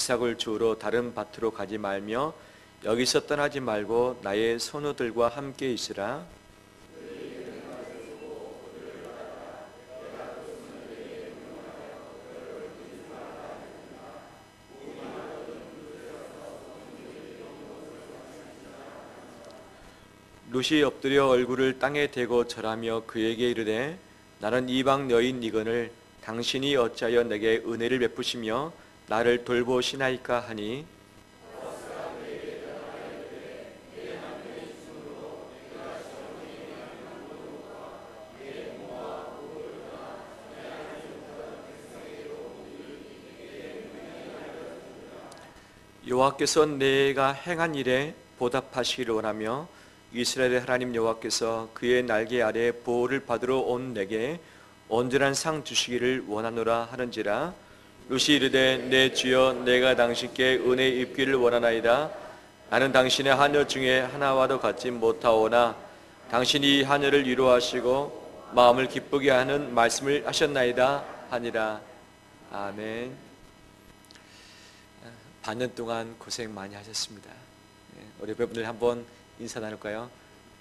이삭을 주우러 다른 밭으로 가지 말며 여기서 떠나지 말고 나의 손우들과 함께 있으라. 룻이 엎드려 얼굴을 땅에 대고 절하며 그에게 이르되 나는 이방 여인 이건을 당신이 어찌하여 내게 은혜를 베푸시며 나를 돌보시나이까 하니 여호와께서 내가 행한 일에 보답하시기를 원하며 이스라엘의 하나님 여호와께서 그의 날개 아래 보호를 받으러 온 내게 온전한 상 주시기를 원하노라 하는지라. 룻이 이르되 내 주여 내가 당신께 은혜 입기를 원하나이다. 나는 당신의 하녀 중에 하나와도 같지 못하오나 당신이 이 하녀를 위로하시고 마음을 기쁘게 하는 말씀을 하셨나이다 하니라. 아멘. 반년 동안 고생 많이 하셨습니다. 우리 여러분들 한번 인사 나눌까요?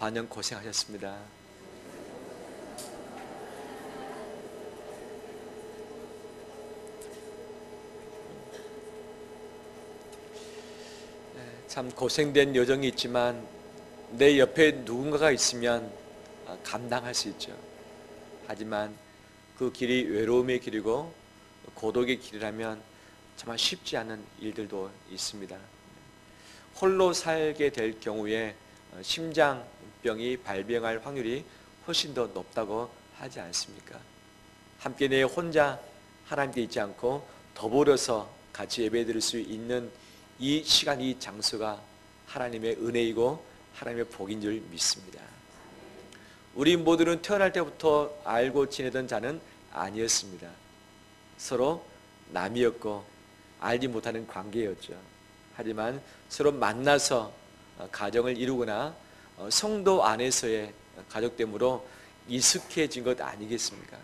반년 고생하셨습니다. 참 고생된 여정이 있지만 내 옆에 누군가가 있으면 감당할 수 있죠. 하지만 그 길이 외로움의 길이고 고독의 길이라면 정말 쉽지 않은 일들도 있습니다. 홀로 살게 될 경우에 심장병이 발병할 확률이 훨씬 더 높다고 하지 않습니까? 함께 내 혼자 하나님께 있지 않고 더불어서 같이 예배드릴 수 있는 이 시간, 이 장소가 하나님의 은혜이고 하나님의 복인 줄 믿습니다. 우리 모두는 태어날 때부터 알고 지내던 자는 아니었습니다. 서로 남이었고 알지 못하는 관계였죠. 하지만 서로 만나서 가정을 이루거나 성도 안에서의 가족됨으로 익숙해진 것 아니겠습니까?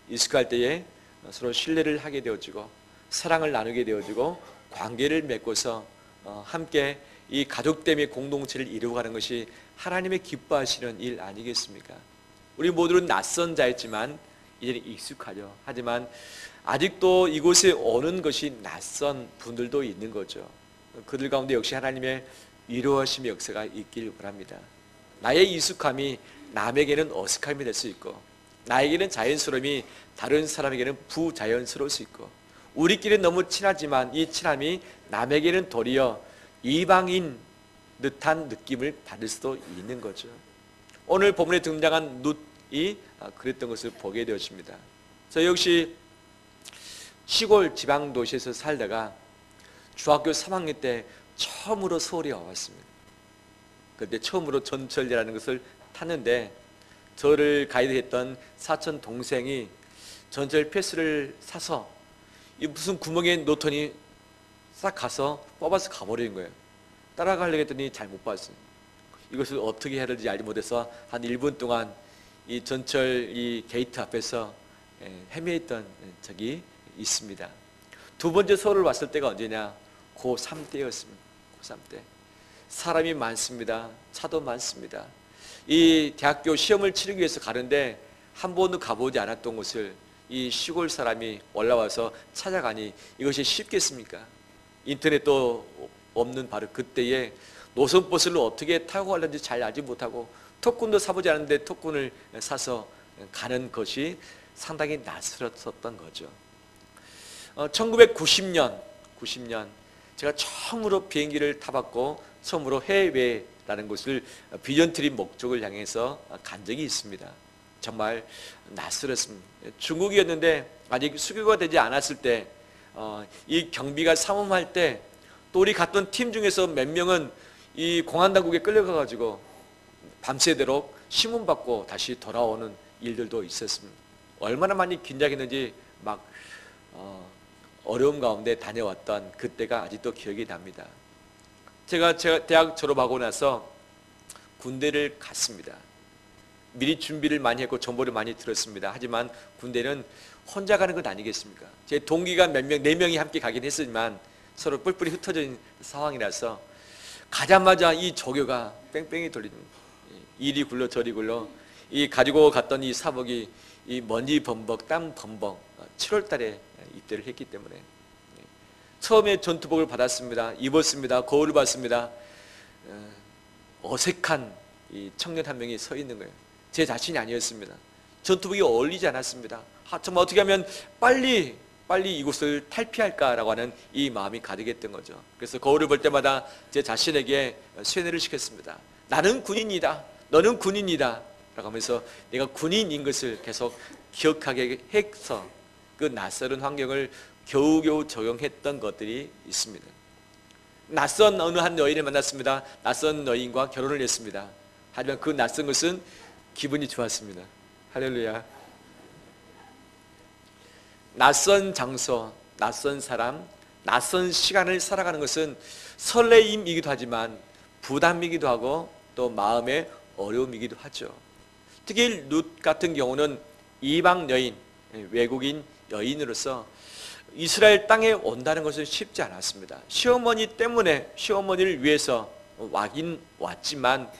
익숙할 때에 서로 신뢰를 하게 되어지고 사랑을 나누게 되어지고 관계를 맺고서 함께 이 가족됨의 공동체를 이루어가는 것이 하나님의 기뻐하시는 일 아니겠습니까? 우리 모두는 낯선 자였지만 이제는 익숙하죠. 하지만 아직도 이곳에 오는 것이 낯선 분들도 있는 거죠. 그들 가운데 역시 하나님의 위로하심의 역사가 있길 바랍니다. 나의 익숙함이 남에게는 어색함이 될 수 있고 나에게는 자연스러움이 다른 사람에게는 부자연스러울 수 있고 우리끼리는 너무 친하지만 이 친함이 남에게는 도리어 이방인 듯한 느낌을 받을 수도 있는 거죠. 오늘 본문에 등장한 룻이 그랬던 것을 보게 되었습니다. 저 역시 시골 지방 도시에서 살다가 중학교 3학년 때 처음으로 서울에 와봤습니다. 그때 처음으로 전철이라는 것을 탔는데 저를 가이드했던 사촌 동생이 전철 패스를 사서 이 무슨 구멍에 놓더니 싹 가서 뽑아서 가버리는 거예요. 따라가려고 했더니 잘 못 봤어요. 이것을 어떻게 해야 될지 알지 못해서 한 1분 동안 이 전철 이 게이트 앞에서 헤매있던 적이 있습니다. 두 번째 서울을 왔을 때가 언제냐? 고3 때였습니다. 고3 때. 사람이 많습니다. 차도 많습니다. 이 대학교 시험을 치르기 위해서 가는데 한 번도 가보지 않았던 곳을 이 시골 사람이 올라와서 찾아가니 이것이 쉽겠습니까? 인터넷도 없는 바로 그때에 노선버스를 어떻게 타고 가는지 잘 알지 못하고 턱군도 사보지 않았는데 턱군을 사서 가는 것이 상당히 낯설었던 거죠. 1990년 제가 처음으로 비행기를 타봤고 처음으로 해외라는 곳을 비전트립 목적을 향해서 간 적이 있습니다. 정말 낯설었습니다. 중국이었는데 아직 수교가 되지 않았을 때 이 경비가 삼엄할 때 또 우리 갔던 팀 중에서 몇 명은 이 공안당국에 끌려가가지고 밤새도록 심문받고 다시 돌아오는 일들도 있었습니다. 얼마나 많이 긴장했는지 막 어려움 가운데 다녀왔던 그때가 아직도 기억이 납니다. 제가 대학 졸업하고 나서 군대를 갔습니다. 미리 준비를 많이 했고 정보를 많이 들었습니다. 하지만 군대는 혼자 가는 것 아니겠습니까? 제 동기가 몇 명, 4명이 함께 가긴 했지만 서로 뿔뿔이 흩어진 상황이라서 가자마자 이 조교가 뺑뺑이 돌리는 거예요. 이리 굴러 저리 굴러 이 가지고 갔던 이 사복이 이 먼지 범벅 땀 범벅 7월 달에 입대를 했기 때문에 처음에 전투복을 받았습니다. 입었습니다. 거울을 봤습니다. 어색한 이 청년 한 명이 서 있는 거예요. 제 자신이 아니었습니다. 전투복이 어울리지 않았습니다. 정말 어떻게 하면 빨리 이곳을 탈피할까라고 하는 이 마음이 가득했던 거죠. 그래서 거울을 볼 때마다 제 자신에게 쇠뇌를 시켰습니다. 나는 군인이다. 너는 군인이다. 라고 하면서 내가 군인인 것을 계속 기억하게 해서 그 낯설은 환경을 겨우겨우 적용했던 것들이 있습니다. 낯선 어느 한 여인을 만났습니다. 낯선 여인과 결혼을 했습니다. 하지만 그 낯선 것은 기분이 좋았습니다. 할렐루야. 낯선 장소, 낯선 사람, 낯선 시간을 살아가는 것은 설레임이기도 하지만 부담이기도 하고 또 마음의 어려움이기도 하죠. 특히 룻 같은 경우는 이방 여인, 외국인 여인으로서 이스라엘 땅에 온다는 것은 쉽지 않았습니다. 시어머니 때문에 시어머니를 위해서 와긴 왔지만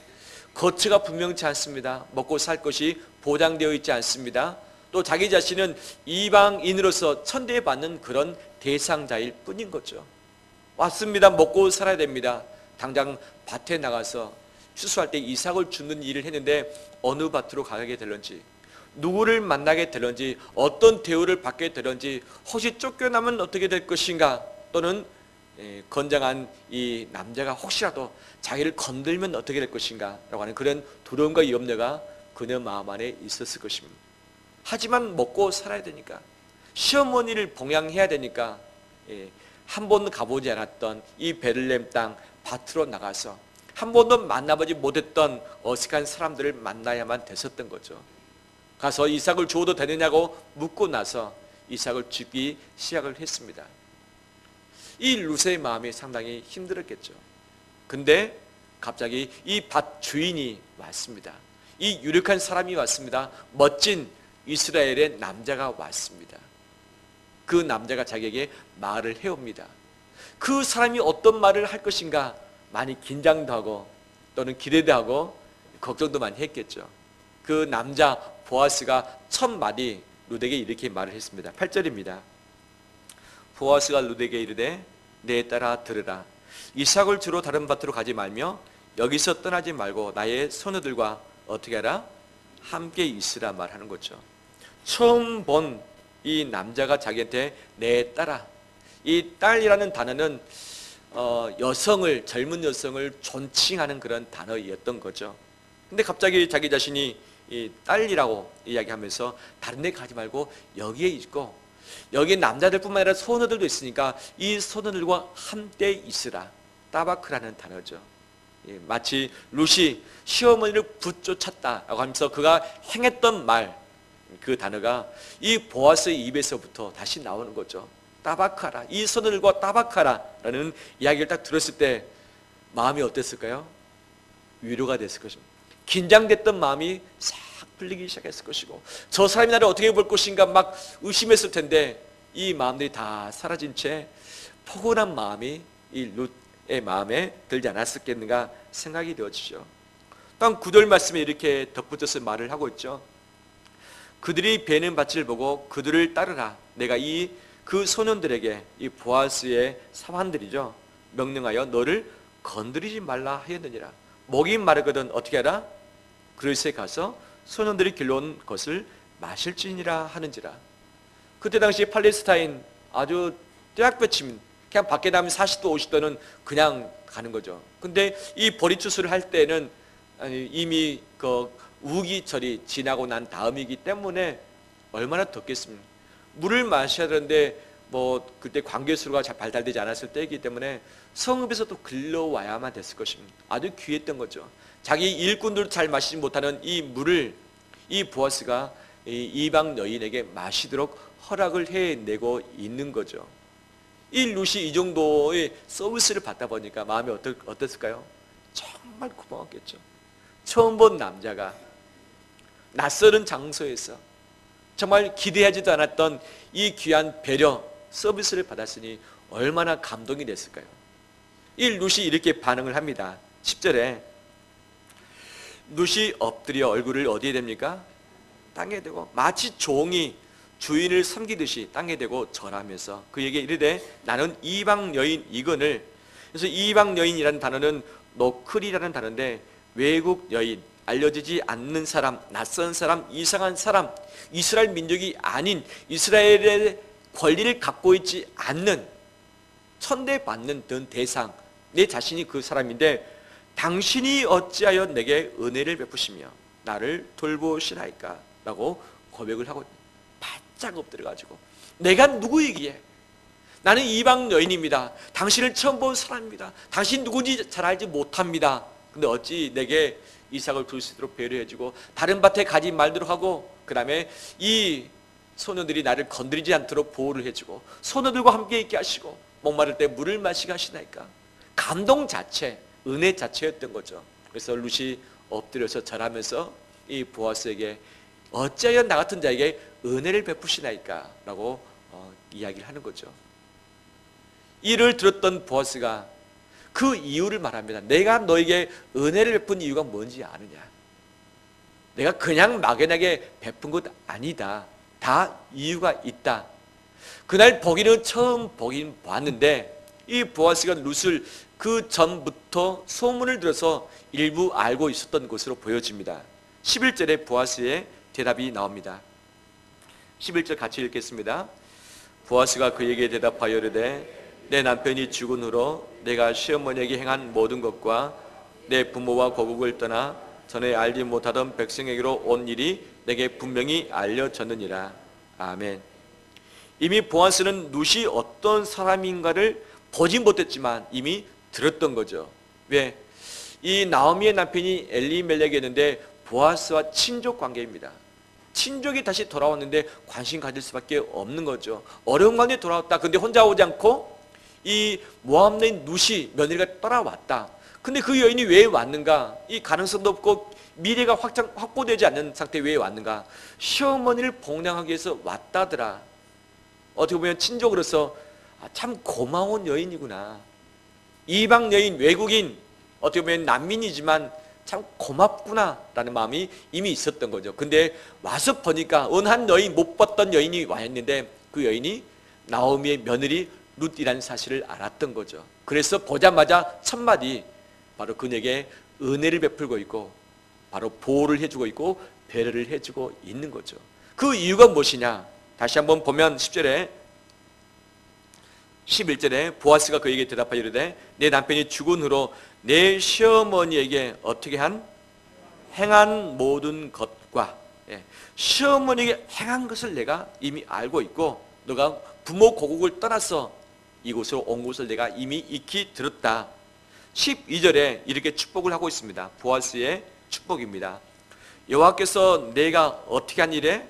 거처가 분명치 않습니다. 먹고 살 것이 보장되어 있지 않습니다. 또 자기 자신은 이방인으로서 천대받는 그런 대상자일 뿐인 거죠. 왔습니다. 먹고 살아야 됩니다. 당장 밭에 나가서 추수할 때 이삭을 줍는 일을 했는데 어느 밭으로 가게 될런지, 누구를 만나게 될런지, 어떤 대우를 받게 될런지, 혹시 쫓겨나면 어떻게 될 것인가, 또는 건장한 이 남자가 혹시라도 자기를 건들면 어떻게 될 것인가 라고 하는 그런 두려움과 염려가 그녀 마음 안에 있었을 것입니다. 하지만 먹고 살아야 되니까, 시어머니를 봉양해야 되니까 한 번도 가보지 않았던 이 베들레헴 땅 밭으로 나가서 한 번도 만나보지 못했던 어색한 사람들을 만나야만 됐었던 거죠. 가서 이삭을 주어도 되느냐고 묻고 나서 이삭을 주기 시작을 했습니다. 이 룻의 마음이 상당히 힘들었겠죠. 근데 갑자기 이 밭 주인이 왔습니다. 이 유력한 사람이 왔습니다. 멋진 이스라엘의 남자가 왔습니다. 그 남자가 자기에게 말을 해옵니다. 그 사람이 어떤 말을 할 것인가 많이 긴장도 하고 또는 기대도 하고 걱정도 많이 했겠죠. 그 남자 보아스가 첫 마디 룻에게 이렇게 말을 했습니다. 8절입니다. 보아스가 룻에게 이르되 내 딸아 들으라. 이삭을 주러 다른 밭으로 가지 말며 여기서 떠나지 말고 나의 소녀들과 어떻게 하라? 함께 있으라 말하는 거죠. 처음 본 이 남자가 자기한테 내 딸아, 이 딸이라는 단어는 여성을, 젊은 여성을 존칭하는 그런 단어였던 거죠. 근데 갑자기 자기 자신이 이 딸이라고 이야기하면서 다른 데 가지 말고 여기에 있고, 여기 남자들뿐만 아니라 소녀들도 있으니까 이 소녀들과 함께 있으라. 따바크라는 단어죠. 마치 룻이 시어머니를 붙쫓았다라고 하면서 그가 행했던 말, 그 단어가 이 보아스의 입에서부터 다시 나오는 거죠. 따박하라, 이 소녀들과 따박하라 라는 이야기를 딱 들었을 때 마음이 어땠을까요? 위로가 됐을 것입니다. 긴장됐던 마음이 싹 풀리기 시작했을 것이고, 저 사람이 나를 어떻게 볼 것인가 막 의심했을 텐데 이 마음들이 다 사라진 채 포근한 마음이 이 룻의 마음에 들지 않았었겠는가 생각이 되어지죠. 또한 9절 말씀에 이렇게 덧붙여서 말을 하고 있죠. 그들이 베는 밭을 보고 그들을 따르라. 내가 그 소년들에게, 이 보아스의 사환들이죠, 명령하여 너를 건드리지 말라 하였느니라. 목이 마르거든 어떻게 하라? 그릇에 가서 소년들이 길러온 것을 마실지니라 하는지라. 그때 당시 팔레스타인 아주 떼약볕임, 그냥 밖에 나면 40도 50도는 그냥 가는 거죠. 근데 이 보리추수를 할 때는 이미 그 우기철이 지나고 난 다음이기 때문에 얼마나 덥겠습니까? 물을 마셔야 되는데 뭐 그때 광개수로가 잘 발달되지 않았을 때이기 때문에 성읍에서 또 글러와야만 됐을 것입니다. 아주 귀했던 거죠. 자기 일꾼들도 잘 마시지 못하는 이 물을 이 보아스가 이방 여인에게 마시도록 허락을 해내고 있는 거죠. 이 룻이 이 정도의 서비스를 받다 보니까 마음이 어땠을까요? 정말 고마웠겠죠. 처음 본 남자가 낯설은 장소에서 정말 기대하지도 않았던 이 귀한 배려, 서비스를 받았으니 얼마나 감동이 됐을까요? 이 룻이 이렇게 반응을 합니다. 10절에 룻이 엎드려 얼굴을 어디에 댑니까? 땅에 대고 마치 종이 주인을 섬기듯이 땅에 대고 절하면서 그에게 이르되 나는 이방 여인이거늘. 그래서 이방 여인이라는 단어는 노클이라는 단어인데 외국 여인, 알려지지 않는 사람, 낯선 사람, 이상한 사람, 이스라엘 민족이 아닌 이스라엘의 권리를 갖고 있지 않는 천대받는 대상, 내 자신이 그 사람인데 당신이 어찌하여 내게 은혜를 베푸시며 나를 돌보시나이까? 라고 고백을 하고 바짝 엎드려가지고 내가 누구이기에 나는 이방 여인입니다. 당신을 처음 본 사람입니다. 당신 누군지 잘 알지 못합니다. 근데 어찌 내게 이삭을 줄 수 있도록 배려해주고 다른 밭에 가지 말도록 하고 그 다음에 이 소녀들이 나를 건드리지 않도록 보호를 해주고 소녀들과 함께 있게 하시고 목마를 때 물을 마시게 하시나이까? 감동 자체, 은혜 자체였던 거죠. 그래서 룻이 엎드려서 절하면서 이 보아스에게 어찌하여 나 같은 자에게 은혜를 베푸시나이까? 라고 이야기를 하는 거죠. 이를 들었던 보아스가 그 이유를 말합니다. 내가 너에게 은혜를 베푼 이유가 뭔지 아느냐? 내가 그냥 막연하게 베푼 것 아니다. 다 이유가 있다. 그날 보기는 처음 보긴 봤는데 이 보아스가 룻을 그 전부터 소문을 들어서 일부 알고 있었던 것으로 보여집니다. 11절에 보아스의 대답이 나옵니다. 11절 같이 읽겠습니다. 보아스가 그에게 대답하여 이르되 내 남편이 죽은 후로 내가 시어머니에게 행한 모든 것과 내 부모와 고국을 떠나 전에 알지 못하던 백성에게로 온 일이 내게 분명히 알려졌느니라. 아멘. 이미 보아스는 룻이 어떤 사람인가를 보지 못했지만 이미 들었던 거죠. 왜? 이 나오미의 남편이 엘리멜렉이었는데 보아스와 친족 관계입니다. 친족이 다시 돌아왔는데 관심 가질 수밖에 없는 거죠. 어려운 가운데 돌아왔다. 근데 혼자 오지 않고 이 모압 여인 룻이 며느리가 따라왔다. 근데 그 여인이 왜 왔는가? 이 가능성도 없고 미래가 확보되지 않는 상태에 왜 왔는가? 시어머니를 복양하기 위해서 왔다더라. 어떻게 보면 친족으로서 참 고마운 여인이구나. 이방 여인, 외국인, 어떻게 보면 난민이지만 참 고맙구나 라는 마음이 이미 있었던 거죠. 근데 와서 보니까 은한 여인, 못 봤던 여인이 와 있는데 그 여인이 나오미의 며느리 룻이라는 사실을 알았던 거죠. 그래서 보자마자 첫마디 바로 그녀에게 은혜를 베풀고 있고 바로 보호를 해주고 있고 배려를 해주고 있는 거죠. 그 이유가 무엇이냐? 다시 한번 보면 10절에 11절에 보아스가 그에게 대답하여 이르되 내 남편이 죽은 후로 내 시어머니에게 어떻게 행한 모든 것과 시어머니에게 행한 것을 내가 이미 알고 있고 너가 부모 고국을 떠나서 이곳으로 온 것을 내가 이미 익히 들었다. 12절에 이렇게 축복을 하고 있습니다. 보아스의 축복입니다. 여호와께서 내가 어떻게 한 일에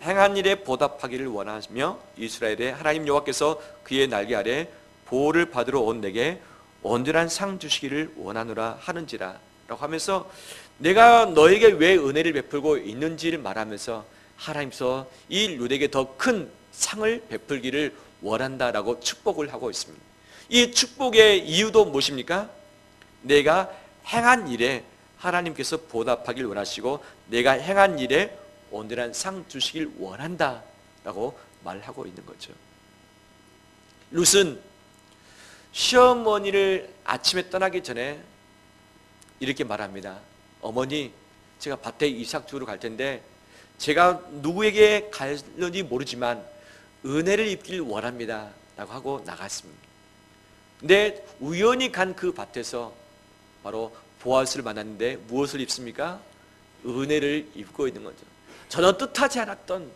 행한 일에 보답하기를 원하며 이스라엘의 하나님 여호와께서 그의 날개 아래 보호를 받으러 온 내게 온전한 상 주시기를 원하노라 하는지라 라고 하면서 내가 너에게 왜 은혜를 베풀고 있는지를 말하면서 하나님께서 이 룻에게 더 큰 상을 베풀기를 원한다라고 축복을 하고 있습니다. 이 축복의 이유도 무엇입니까? 내가 행한 일에 하나님께서 보답하길 원하시고 내가 행한 일에 온전한 상 주시길 원한다라고 말하고 있는 거죠. 룻은 시어머니를 아침에 떠나기 전에 이렇게 말합니다. 어머니, 제가 밭에 이삭 주우러 갈 텐데 제가 누구에게 갈는지 모르지만 은혜를 입길 원합니다 라고 하고 나갔습니다. 근데 우연히 간 그 밭에서 바로 보아스를 만났는데 무엇을 입습니까? 은혜를 입고 있는 거죠. 전혀 뜻하지 않았던,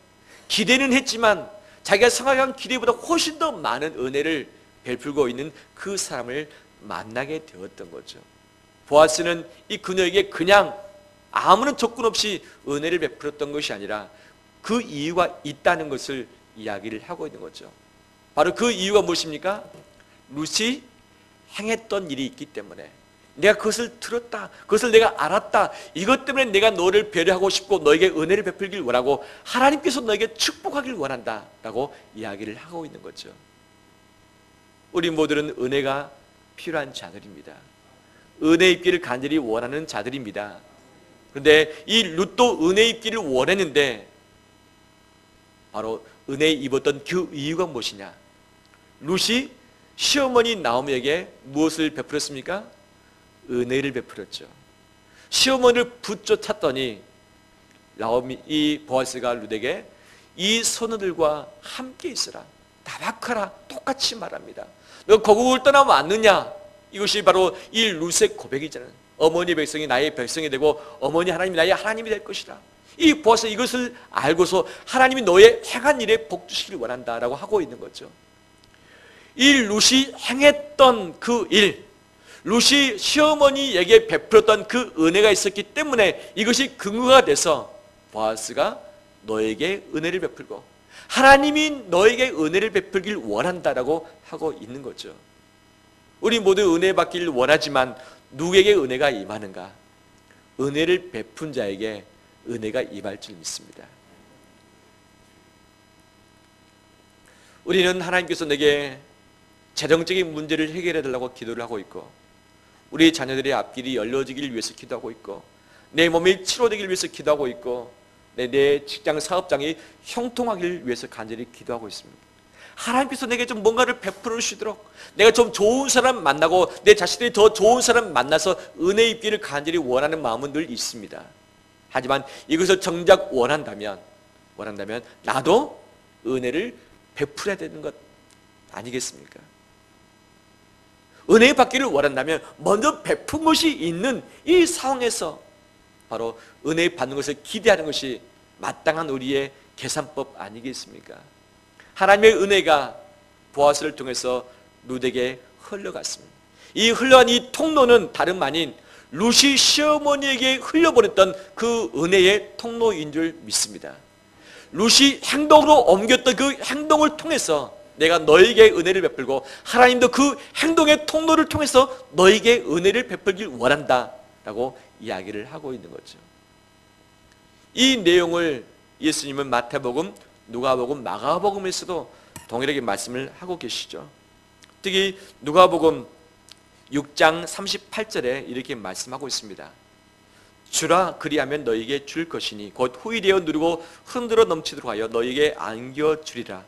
기대는 했지만 자기가 생각한 기대보다 훨씬 더 많은 은혜를 베풀고 있는 그 사람을 만나게 되었던 거죠. 보아스는 이 그녀에게 그냥 아무런 조건 없이 은혜를 베풀었던 것이 아니라 그 이유가 있다는 것을 이야기를 하고 있는 거죠. 바로 그 이유가 무엇입니까? 룻이 행했던 일이 있기 때문에 내가 그것을 들었다, 그것을 내가 알았다, 이것 때문에 내가 너를 배려하고 싶고 너에게 은혜를 베풀길 원하고 하나님께서 너에게 축복하길 원한다 라고 이야기를 하고 있는 거죠. 우리 모두는 은혜가 필요한 자들입니다. 은혜 입기를 간절히 원하는 자들입니다. 그런데 이 룻도 은혜 입기를 원했는데 바로 은혜 입었던 그 이유가 무엇이냐? 룻이 시어머니 나오미에게 무엇을 베풀었습니까? 은혜를 베풀었죠. 시어머니를 붙쫓았더니 이 보아스가 룻에게 이 소녀들과 함께 있으라, 나박하라 똑같이 말합니다. 너 고국을 떠나면 안 느냐? 이것이 바로 이 룻의 고백이잖아요. 어머니 백성이 나의 백성이 되고 어머니 하나님이 나의 하나님이 될 것이다. 이 보아스 이것을 알고서 하나님이 너의 행한 일에 복 주시길 원한다라고 하고 있는 거죠. 이 룻이 행했던 그 일, 룻이 시어머니에게 베풀었던 그 은혜가 있었기 때문에 이것이 근거가 돼서 보아스가 너에게 은혜를 베풀고 하나님이 너에게 은혜를 베풀길 원한다라고 하고 있는 거죠. 우리 모두 은혜 받기를 원하지만 누구에게 은혜가 임하는가? 은혜를 베푼 자에게 은혜가 임할 줄 믿습니다. 우리는 하나님께서 내게 재정적인 문제를 해결해 달라고 기도를 하고 있고, 우리 자녀들의 앞길이 열려지길 위해서 기도하고 있고, 내 몸이 치료되길 위해서 기도하고 있고, 내 직장 사업장이 형통하길 위해서 간절히 기도하고 있습니다. 하나님께서 내게 좀 뭔가를 베풀어 주시도록, 내가 좀 좋은 사람 만나고 내 자신들이 더 좋은 사람 만나서 은혜 입기를 간절히 원하는 마음은 늘 있습니다. 하지만 이것을 정작 원한다면 나도 은혜를 베풀어야 되는 것 아니겠습니까? 은혜 받기를 원한다면 먼저 베푼 것이 있는 이 상황에서 바로 은혜 받는 것을 기대하는 것이 마땅한 우리의 계산법 아니겠습니까? 하나님의 은혜가 보아스를 통해서 룻에게 흘러갔습니다. 이 흘러간 이 통로는 다름 아닌 룻이 시어머니에게 흘려보냈던 그 은혜의 통로인 줄 믿습니다. 룻이 행동으로 옮겼던 그 행동을 통해서 내가 너에게 은혜를 베풀고 하나님도 그 행동의 통로를 통해서 너에게 은혜를 베풀길 원한다 라고 이야기를 하고 있는 거죠. 이 내용을 예수님은 마태복음, 누가복음, 마가복음에서도 동일하게 말씀을 하고 계시죠. 특히 누가복음 6장 38절에 이렇게 말씀하고 있습니다. 주라, 그리하면 너에게 줄 것이니 곧 후일되어 누르고 흔들어 넘치도록 하여 너에게 안겨주리라.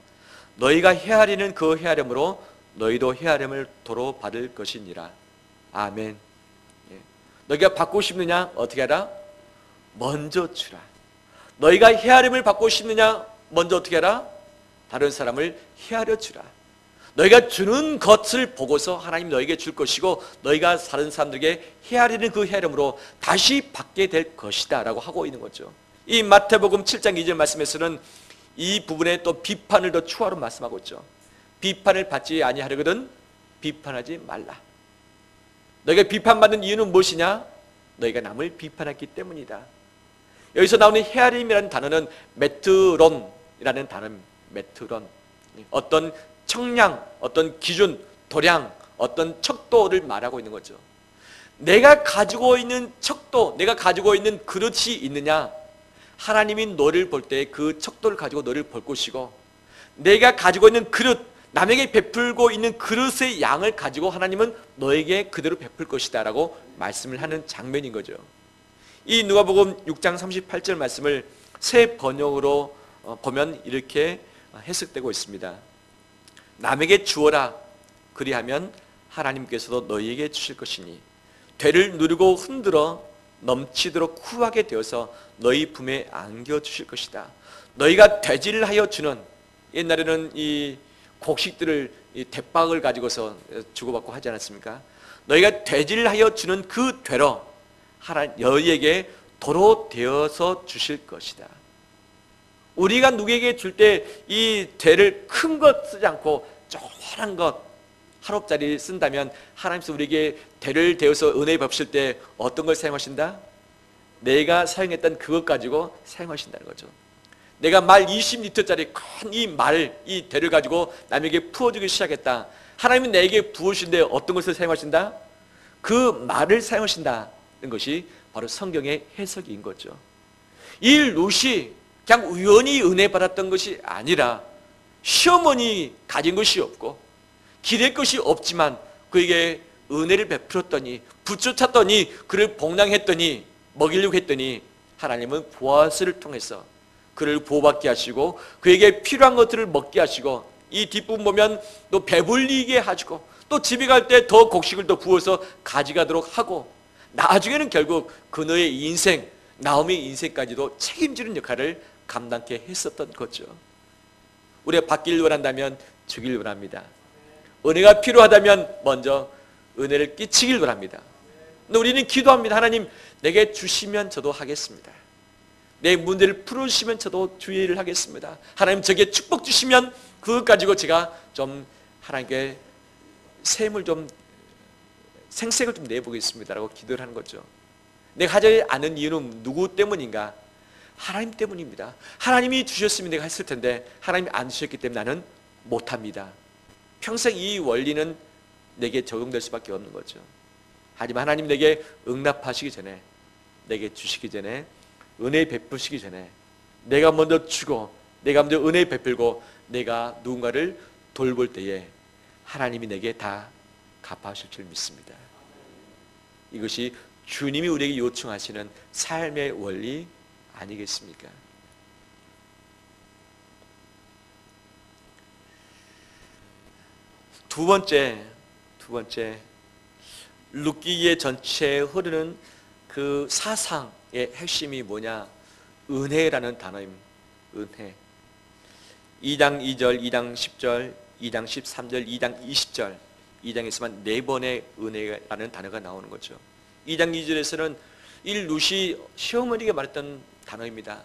너희가 헤아리는 그 헤아림으로 너희도 헤아림을 도로 받을 것이니라. 아멘. 너희가 받고 싶느냐? 어떻게 하라? 먼저 주라. 너희가 헤아림을 받고 싶느냐? 먼저 어떻게 하라? 다른 사람을 헤아려 주라. 너희가 주는 것을 보고서 하나님 너에게 줄 것이고 너희가 다른 사람들에게 헤아리는 그 헤아림으로 다시 받게 될 것이다 라고 하고 있는 거죠. 이 마태복음 7장 2절 말씀에서는 이 부분에 또 비판을 더 추가로 말씀하고 있죠. 비판을 받지 아니하려거든 비판하지 말라. 너희가 비판받는 이유는 무엇이냐? 너희가 남을 비판했기 때문이다. 여기서 나오는 헤아림이라는 단어는 메트론이라는 단어입니다. 메트론. 어떤 청량, 어떤 기준, 도량, 어떤 척도를 말하고 있는 거죠. 내가 가지고 있는 척도, 내가 가지고 있는 그릇이 있느냐? 하나님이 너를 볼 때 그 척도를 가지고 너를 볼 것이고, 내가 가지고 있는 그릇, 남에게 베풀고 있는 그릇의 양을 가지고 하나님은 너에게 그대로 베풀 것이다 라고 말씀을 하는 장면인 거죠. 이 누가복음 6장 38절 말씀을 새 번역으로 보면 이렇게 해석되고 있습니다. 남에게 주어라, 그리하면 하나님께서도 너희에게 주실 것이니 되를 누르고 흔들어 넘치도록 후하게 되어서 너희 품에 안겨주실 것이다. 너희가 되지를 하여 주는, 옛날에는 이 곡식들을 이 대박을 가지고서 주고받고 하지 않았습니까? 너희가 되지를 하여 주는 그 되로 너희에게 도로 되어서 주실 것이다. 우리가 누구에게 줄 때 이 되를 큰 것 쓰지 않고 조그만한 것 한옵짜리 쓴다면 하나님께서 우리에게 되를 되어서 은혜 베푸실 때 어떤 걸 사용하신다? 내가 사용했던 그것 가지고 사용하신다는 거죠. 내가 말 20리터짜리 큰 이 말, 이 대를 가지고 남에게 부어주기 시작했다. 하나님은 내게 부으신데 어떤 것을 사용하신다? 그 말을 사용하신다는 것이 바로 성경의 해석인 거죠. 이 룻이 그냥 우연히 은혜 받았던 것이 아니라 시어머니 가진 것이 없고 기댈 것이 없지만 그에게 은혜를 베풀었더니, 붙여찼더니, 그를 복랑했더니, 먹이려고 했더니 하나님은 보아스를 통해서 그를 보호받게 하시고 그에게 필요한 것들을 먹게 하시고, 이 뒷부분 보면 또 배불리게 하시고, 또 집에 갈 때 더 곡식을 더 부어서 가져가도록 하고, 나중에는 결국 그녀의 인생, 나오미의 인생까지도 책임지는 역할을 감당케 했었던 거죠. 우리가 받기를 원한다면 주길 원합니다. 은혜가 필요하다면 먼저 은혜를 끼치길 원합니다. 근데 우리는 기도합니다. 하나님, 내게 주시면 저도 하겠습니다. 내 문제를 풀으시면 저도 주의 일을 하겠습니다. 하나님, 저게 축복 주시면 그것 가지고 제가 좀 하나님께 셈을 좀, 생색을 좀 내보겠습니다 라고 기도를 하는 거죠. 내가 하지 않은 이유는 누구 때문인가? 하나님 때문입니다. 하나님이 주셨으면 내가 했을 텐데 하나님이 안 주셨기 때문에 나는 못합니다. 평생 이 원리는 내게 적용될 수밖에 없는 거죠. 하지만 하나님 내게 응답하시기 전에, 내게 주시기 전에, 은혜 베푸시기 전에 내가 먼저 주고, 내가 먼저 은혜 베풀고 내가 누군가를 돌볼 때에 하나님이 내게 다 갚아주실 줄 믿습니다. 이것이 주님이 우리에게 요청하시는 삶의 원리 아니겠습니까? 두 번째, 룻기의 전체에 흐르는 그 사상의 핵심이 뭐냐? 은혜라는 단어입니다. 은혜. 2장 2절, 2장 10절, 2장 13절, 2장 20절, 2장에서만 4번의 은혜라는 단어가 나오는 거죠. 2장 2절에서는 이 룻이 시어머니에게 말했던 단어입니다.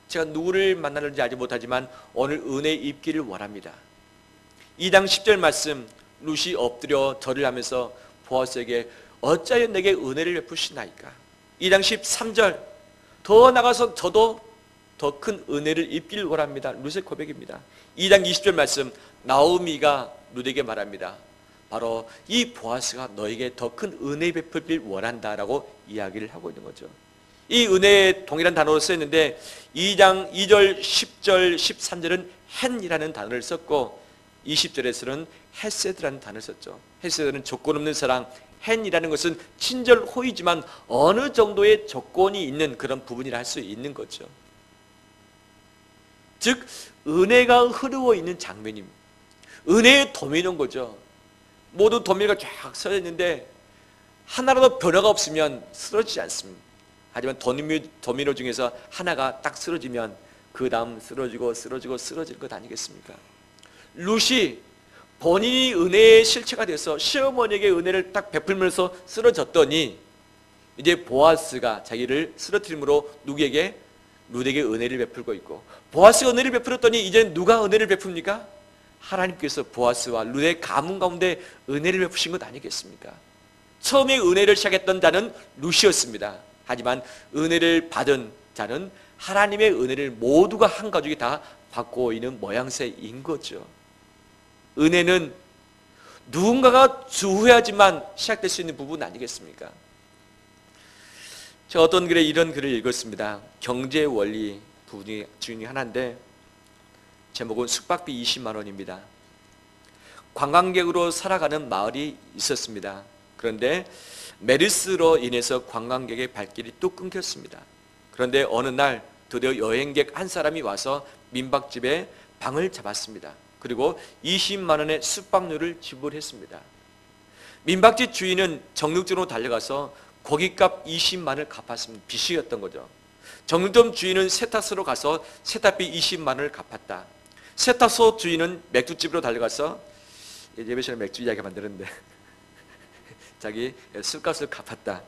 제가 누구를 만나는지 알지 못하지만 오늘 은혜 입기를 원합니다. 2장 10절 말씀, 룻이 엎드려 절을 하면서 보아스에게 어찌하여 내게 은혜를 베푸시나이까. 2장 13절, 더 나가서 저도 더 큰 은혜를 입기를 원합니다. 룻의 고백입니다. 2장 20절 말씀, 나오미가 룻에게 말합니다. 바로 이 보아스가 너에게 더 큰 은혜 베풀길 원한다라고 이야기를 하고 있는 거죠. 이 은혜의 동일한 단어로 쓰였는데 2장 2절, 10절, 13절은 헨이라는 단어를 썼고 20절에서는 헤세드라는 단어를 썼죠. 헤세드는 조건 없는 사랑, 헨이라는 것은 친절 호의지만 어느 정도의 조건이 있는 그런 부분이라 할 수 있는 거죠. 즉 은혜가 흐르고 있는 장면입니다. 은혜의 도미노인 거죠. 모두 도미노가 쫙 서져 있는데 하나라도 변화가 없으면 쓰러지지 않습니다. 하지만 도미노 중에서 하나가 딱 쓰러지면 그 다음 쓰러지고 쓰러지는 것 아니겠습니까? 룻이 본인이 은혜의 실체가 돼서 시어머니에게 은혜를 딱 베풀면서 쓰러졌더니 이제 보아스가 자기를 쓰러뜨림으로 누구에게? 룻에게 은혜를 베풀고 있고, 보아스가 은혜를 베풀었더니 이제 누가 은혜를 베풉니까? 하나님께서 보아스와 룻의 가문 가운데 은혜를 베푸신 것 아니겠습니까? 처음에 은혜를 시작했던 자는 룻이었습니다. 하지만 은혜를 받은 자는 하나님의 은혜를 모두가 한 가족이 다 받고 있는 모양새인 거죠. 은혜는 누군가가 주후해야지만 시작될 수 있는 부분 아니겠습니까? 제가 어떤 글에 이런 글을 읽었습니다. 경제 원리 부분 중에 하나인데 제목은 숙박비 20만 원입니다. 관광객으로 살아가는 마을이 있었습니다. 그런데 메르스로 인해서 관광객의 발길이 뚝 끊겼습니다. 그런데 어느 날 드디어 여행객 한 사람이 와서 민박집에 방을 잡았습니다. 그리고 20만 원의 숙박료를 지불했습니다. 민박집 주인은 정육점으로 달려가서 고깃값 20만 원을 갚았습니다. 빚이었던 거죠. 정육점 주인은 세탁소로 가서 세탁비 20만 원을 갚았다. 세탁소 주인은 맥주집으로 달려가서 예배 시간에 맥주 이야기 만드는데 자기 술값을 갚았다.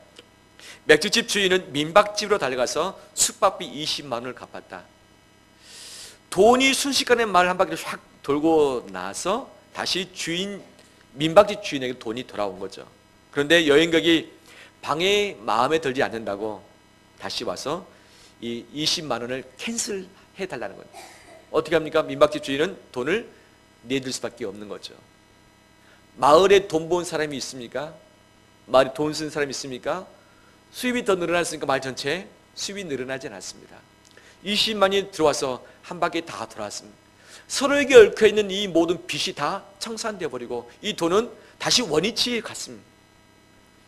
맥주집 주인은 민박집으로 달려가서 숙박비 20만 원을 갚았다. 돈이 순식간에 말 한 바퀴를 확 돌고 나서 다시 민박집 주인에게 돈이 돌아온 거죠. 그런데 여행객이 방에 마음에 들지 않는다고 다시 와서 이 20만 원을 캔슬해 달라는 거예요. 어떻게 합니까? 민박집 주인은 돈을 내줄 수밖에 없는 거죠. 마을에 돈 번 사람이 있습니까? 마을에 돈 쓴 사람이 있습니까? 수입이 더 늘어났으니까 마을 전체에 수입이 늘어나지 않았습니다. 20만이 들어와서 한 바퀴 다 돌아왔습니다. 서로에게 얽혀있는 이 모든 빚이 다 청산되어 버리고 이 돈은 다시 원위치에 갔습니다.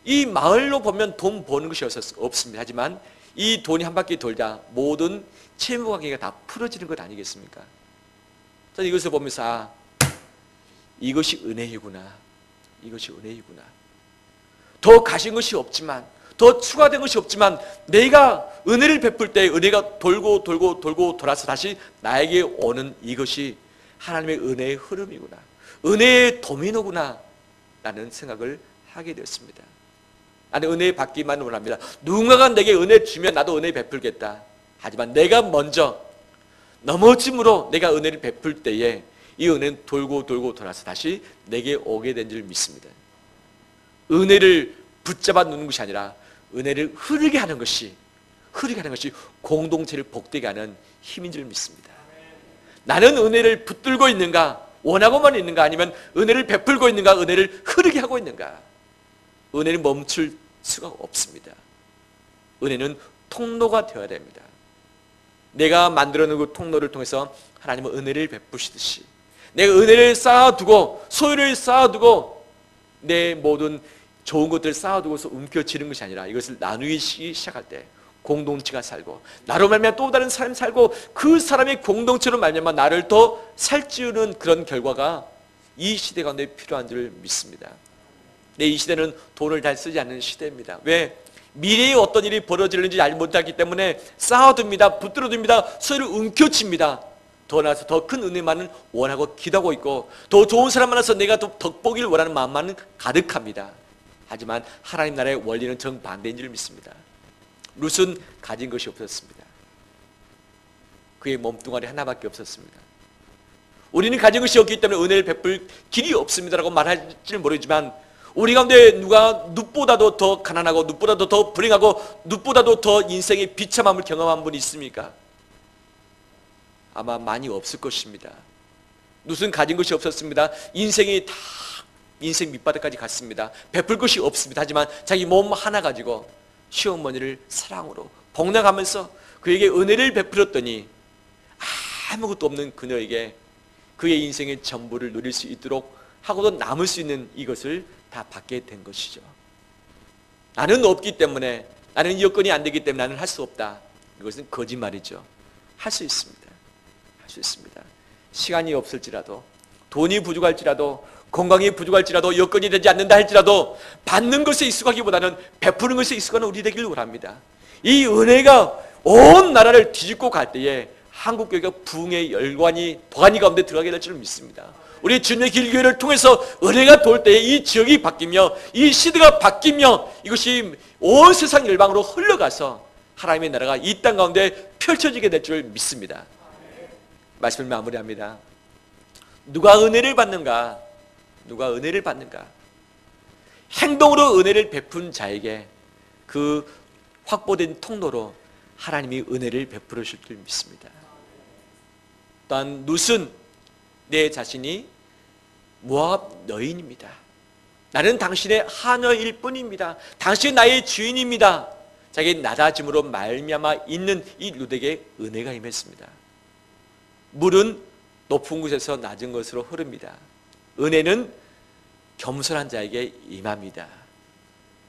이 마을로 보면 돈 버는 것이 없습니다. 하지만 이 돈이 한 바퀴 돌자 모든 채무관계가 다 풀어지는 것 아니겠습니까? 저는 이것을 보면서 이것이 은혜이구나. 이것이 은혜이구나. 더 가신 것이 없지만, 더 추가된 것이 없지만 내가 은혜를 베풀 때 은혜가 돌고 돌고 돌고 돌아서 다시 나에게 오는 이것이 하나님의 은혜의 흐름이구나. 은혜의 도미노구나 라는 생각을 하게 되었습니다. 나는 은혜 받기만 원합니다. 누군가가 내게 은혜 주면 나도 은혜 베풀겠다. 하지만 내가 먼저 넘어짐으로 내가 은혜를 베풀 때에 이 은혜는 돌고 돌고 돌아서 다시 내게 오게 된 줄 믿습니다. 은혜를 붙잡아 놓는 것이 아니라 은혜를 흐르게 하는 것이 공동체를 복되게 하는 힘인 줄 믿습니다. 나는 은혜를 붙들고 있는가, 원하고만 있는가, 아니면 은혜를 베풀고 있는가, 은혜를 흐르게 하고 있는가. 은혜는 멈출 수가 없습니다. 은혜는 통로가 되어야 됩니다. 내가 만들어 놓은 그 통로를 통해서 하나님은 은혜를 베푸시듯이 내가 은혜를 쌓아두고 소유를 쌓아두고 내 모든 좋은 것들을 쌓아두고서 움켜쥐는 것이 아니라 이것을 나누기 시작할 때 공동체가 살고 나로 말미암아 또 다른 사람이 살고 그 사람의 공동체로 말미암아 나를 더 살찌우는 그런 결과가 이 시대 가운데 필요한 줄 믿습니다. 이 시대는 돈을 잘 쓰지 않는 시대입니다. 왜? 미래에 어떤 일이 벌어질는지 알지 못하기 때문에 쌓아둡니다. 붙들어둡니다. 소유를 움켜�칩니다. 더 나아서 더 큰 은혜만을 원하고 기도하고 있고 더 좋은 사람 만나서 내가 더 덕보기를 원하는 마음만은 가득합니다. 하지만 하나님 나라의 원리는 정반대인 줄 믿습니다. 룻은 가진 것이 없었습니다. 그의 몸뚱아리 하나밖에 없었습니다. 우리는 가진 것이 없기 때문에 은혜를 베풀 길이 없습니다라고 말할지는 모르지만 우리 가운데 누가 룻보다도 더 가난하고 룻보다도 더 불행하고 룻보다도 더 인생의 비참함을 경험한 분이 있습니까? 아마 많이 없을 것입니다. 룻은 가진 것이 없었습니다. 인생이 다 인생 밑바닥까지 갔습니다. 베풀 것이 없습니다. 하지만 자기 몸 하나 가지고 시어머니를 사랑으로 복락하면서 그에게 은혜를 베풀었더니 아무것도 없는 그녀에게 그의 인생의 전부를 누릴 수 있도록 하고도 남을 수 있는 이것을 다 받게 된 것이죠. 나는 없기 때문에, 나는 여건이 안 되기 때문에 나는 할 수 없다. 이것은 거짓말이죠. 할 수 있습니다. 할 수 있습니다. 시간이 없을지라도, 돈이 부족할지라도, 건강이 부족할지라도, 여건이 되지 않는다 할지라도 받는 것에 익숙하기보다는 베푸는 것에 익숙한 우리 되기를 원합니다. 이 은혜가 온 나라를 뒤집고 갈 때에 한국교회가 부흥의 열관이 도가니 가운데 들어가게 될 줄 믿습니다. 우리 주님의 길교회를 통해서 은혜가 돌 때에 이 지역이 바뀌며 이 시대가 바뀌며 이것이 온 세상 열방으로 흘러가서 하나님의 나라가 이 땅 가운데 펼쳐지게 될 줄 믿습니다. 말씀을 마무리합니다. 누가 은혜를 받는가? 누가 은혜를 받는가? 행동으로 은혜를 베푼 자에게 그 확보된 통로로 하나님이 은혜를 베풀으실 줄 믿습니다. 또한 룻은 내 자신이 모압 여인입니다. 나는 당신의 하녀일 뿐입니다. 당신은 나의 주인입니다. 자기 낮아짐으로 말미암아 있는 이 룻에게 은혜가 임했습니다. 물은 높은 곳에서 낮은 곳으로 흐릅니다. 은혜는 겸손한 자에게 임합니다.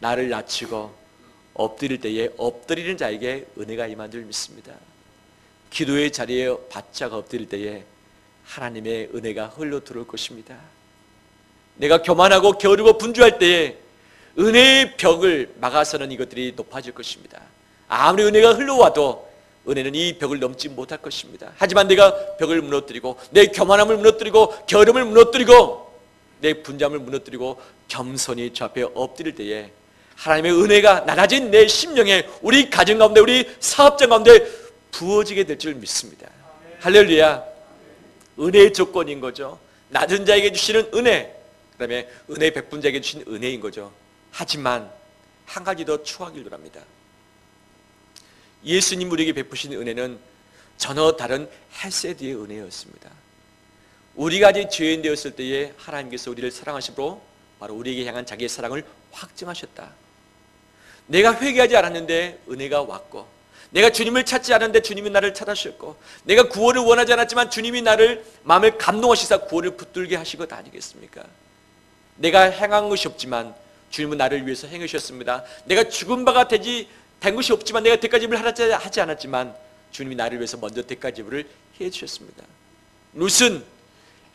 나를 낮추고 엎드릴 때에 엎드리는 자에게 은혜가 임한 줄 믿습니다. 기도의 자리에 바짝 엎드릴 때에 하나님의 은혜가 흘러 들어올 것입니다. 내가 교만하고 게으르고 분주할 때에 은혜의 벽을 막아서는 이것들이 높아질 것입니다. 아무리 은혜가 흘러와도 은혜는 이 벽을 넘지 못할 것입니다. 하지만 내가 벽을 무너뜨리고 내 교만함을 무너뜨리고 게으름을 무너뜨리고 내 분잠을 무너뜨리고 겸손히 주 앞에 엎드릴 때에 하나님의 은혜가 낮아진 내 심령에 우리 가정 가운데 우리 사업장 가운데 부어지게 될 줄 믿습니다. 할렐루야. 은혜의 조건인 거죠. 낮은 자에게 주시는 은혜, 그 다음에 은혜 베푼 자에게 주신 은혜인 거죠. 하지만 한 가지 더 추가하기를 합니다. 예수님 우리에게 베푸신 은혜는 전혀 다른 헤세드의 은혜였습니다. 우리가 아직 죄인 되었을 때에 하나님께서 우리를 사랑하심으로 바로 우리에게 향한 자기의 사랑을 확증하셨다. 내가 회개하지 않았는데 은혜가 왔고 내가 주님을 찾지 않았는데 주님이 나를 찾아주셨고, 내가 구원을 원하지 않았지만 주님이 나를 마음을 감동하시사 구원을 붙들게 하신 것 아니겠습니까? 내가 행한 것이 없지만 주님은 나를 위해서 행하셨습니다. 내가 죽은 바가 된 것이 없지만, 내가 대가지불을 하지 않았지만 주님이 나를 위해서 먼저 대가지불을 해주셨습니다. 룻은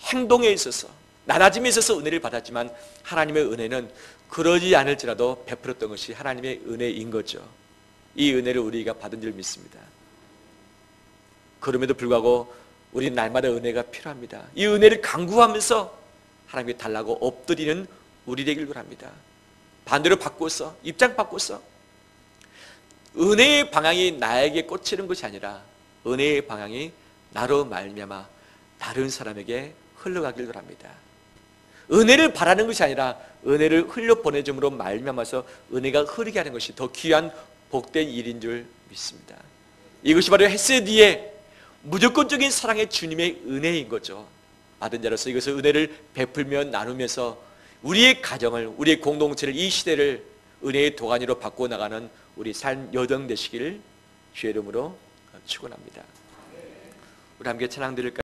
행동에 있어서, 나라짐에 있어서 은혜를 받았지만 하나님의 은혜는 그러지 않을지라도 베풀었던 것이 하나님의 은혜인 거죠. 이 은혜를 우리가 받은 줄 믿습니다. 그럼에도 불구하고 우리는 날마다 은혜가 필요합니다. 이 은혜를 간구하면서 하나님께 달라고 엎드리는 우리 되길 바랍니다. 반대로 바꿔서, 입장 바꿔서 은혜의 방향이 나에게 꽂히는 것이 아니라 은혜의 방향이 나로 말미암아 다른 사람에게 흘러가길 바랍니다. 은혜를 바라는 것이 아니라 은혜를 흘려 보내줌으로 말미암아서 은혜가 흐르게 하는 것이 더 귀한 복된 일인 줄 믿습니다. 이것이 바로 헤세디의 무조건적인 사랑의 주님의 은혜인 거죠. 받은 자로서 이것을 은혜를 베풀며 나누면서 우리의 가정을, 우리의 공동체를, 이 시대를 은혜의 도가니로 바꿔나가는 우리 삶 여정 되시기를 주의 이름으로 축원합니다. 우리 함께 찬양 드릴까요?